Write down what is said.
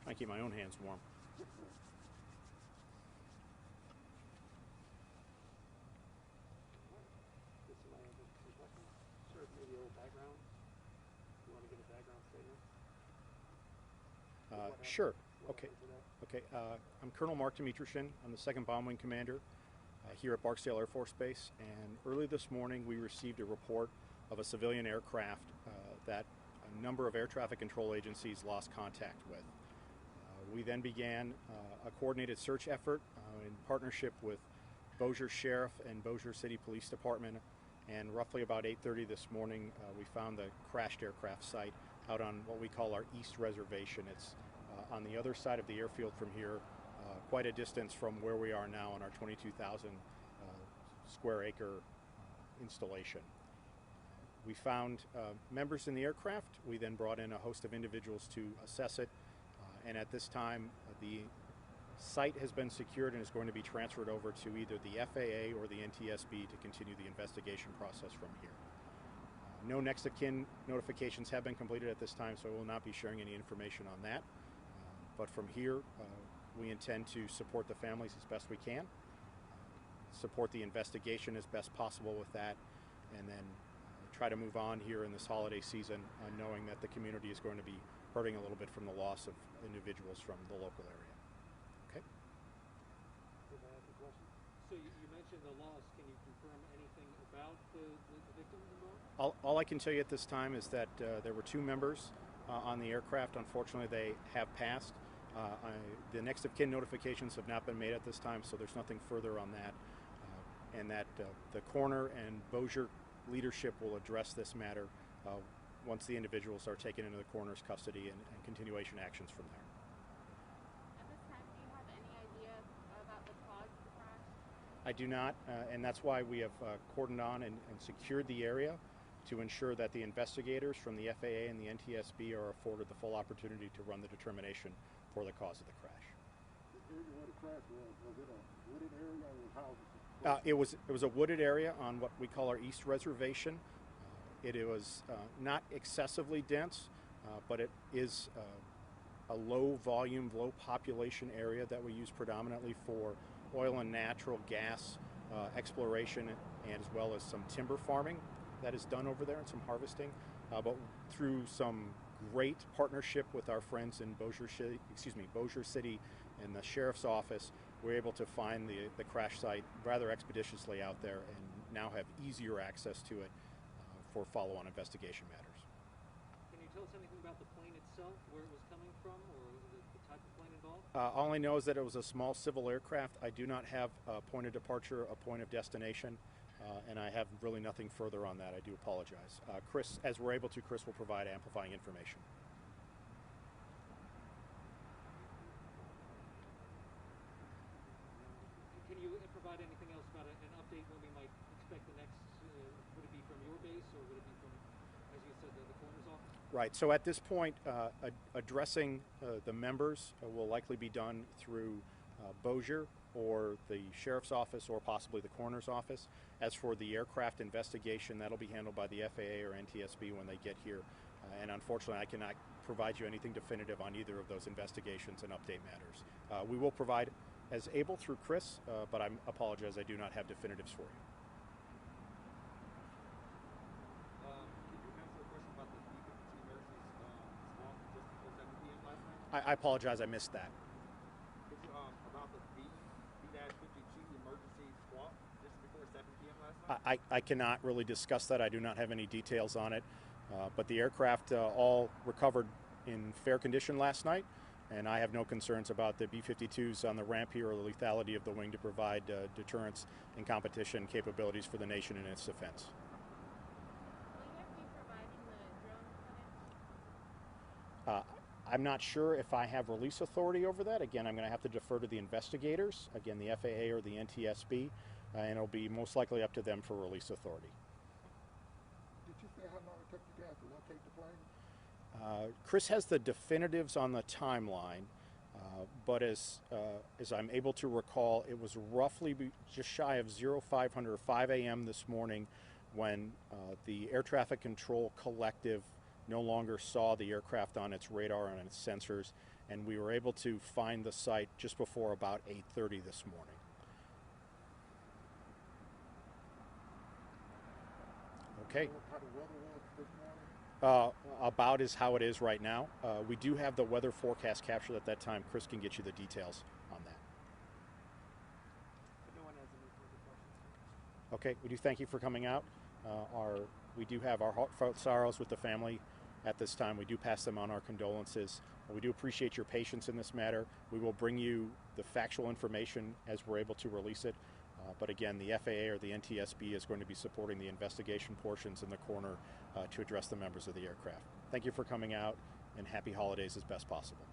I keep my own hands warm. Sure, maybe a little background. You want to give a background statement? Sure. Okay. I'm Colonel Mark Dimitroshin. I'm the 2nd Bomb Wing Commander here at Barksdale Air Force Base. And early this morning, we received a report of a civilian aircraft that a number of air traffic control agencies lost contact with. We then began a coordinated search effort in partnership with Bossier Sheriff and Bossier City Police Department. And roughly about 8:30 this morning, we found the crashed aircraft site out on what we call our East Reservation. It's on the other side of the airfield from here, quite a distance from where we are now on our 22,000 square acre installation. We found members in the aircraft. We then brought in a host of individuals to assess it. And at this time, the site has been secured and is going to be transferred over to either the FAA or the NTSB to continue the investigation process from here. No next of kin notifications have been completed at this time, so I will not be sharing any information on that. But from here, we intend to support the families as best we can, support the investigation as best possible with that, and then try to move on here in this holiday season, knowing that the community is going to be hurting a little bit from the loss of individuals from the local area. Okay. So you mentioned the loss. Can you confirm anything about the victims involved? All I can tell you at this time is that there were 2 members on the aircraft. Unfortunately, they have passed. The next of kin notifications have not been made at this time, so there's nothing further on that. And that the coroner and Bossier leadership will address this matter once the individuals are taken into the coroner's custody and continuation actions from there. At this time, do you have any idea about the cause of the crash? I do not, and that's why we have cordoned on and secured the area to ensure that the investigators from the FAA and the NTSB are afforded the full opportunity to run the determination for the cause of the crash. The area where the crash was it a wooded area or was houses? It was a wooded area on what we call our East Reservation. It was not excessively dense, but it is a low volume, low population area that we use predominantly for oil and natural gas exploration, and as well as some timber farming that is done over there and some harvesting. But through some great partnership with our friends in Bossier City and the Sheriff's Office, we're able to find the crash site rather expeditiously out there and now have easier access to it for follow-on investigation matters. Can you tell us anything about the plane itself, where it was coming from, or the type of plane involved? All I know is that it was a small civil aircraft. I do not have a point of departure, a point of destination, and I have really nothing further on that. I do apologize. Chris, as we're able to, Chris will provide amplifying information. Can you provide anything else about an update when we might expect the next, would it be from your base or would it be from, as you said, the coroner's office? Right, so at this point, addressing the members will likely be done through Bossier or the Sheriff's Office or possibly the coroner's office. As for the aircraft investigation, that'll be handled by the FAA or NTSB when they get here. And unfortunately, I cannot provide you anything definitive on either of those investigations and update matters. We will provide as able through Chris, but I apologize, I do not have definitives for you. Can you answer a question about the B-52 emergency swap just before 7 p.m. last night? I apologize, I missed that. Could you, about the B-52 emergency swap just before 7 p.m. last night? I cannot really discuss that. I do not have any details on it. But the aircraft all recovered in fair condition last night, and I have no concerns about the B-52s on the ramp here or the lethality of the wing to provide deterrence and competition capabilities for the nation in its defense. Will you guys be providing the drone footage? I'm not sure if I have release authority over that. Again, I'm going to have to defer to the investigators, again, the FAA or the NTSB, and it'll be most likely up to them for release authority. Did you say how long it took you guys to locate the plane? Chris has the definitives on the timeline, but as I'm able to recall, it was roughly just shy of 0500 or 5 a.m. this morning when the Air Traffic Control Collective no longer saw the aircraft on its radar and its sensors, and we were able to find the site just before about 8:30 this morning. Okay. What kind of weather was this morning? About is how it is right now. We do have the weather forecast captured at that time. Chris can get you the details on that. If no one has any further questions. Okay, we do thank you for coming out. We do have our heartfelt sorrows with the family at this time. We do pass them on our condolences. We do appreciate your patience in this matter. We will bring you the factual information as we're able to release it. But again, the FAA or the NTSB is going to be supporting the investigation portions in the corner to address the members of the aircraft. Thank you for coming out, and happy holidays as best possible.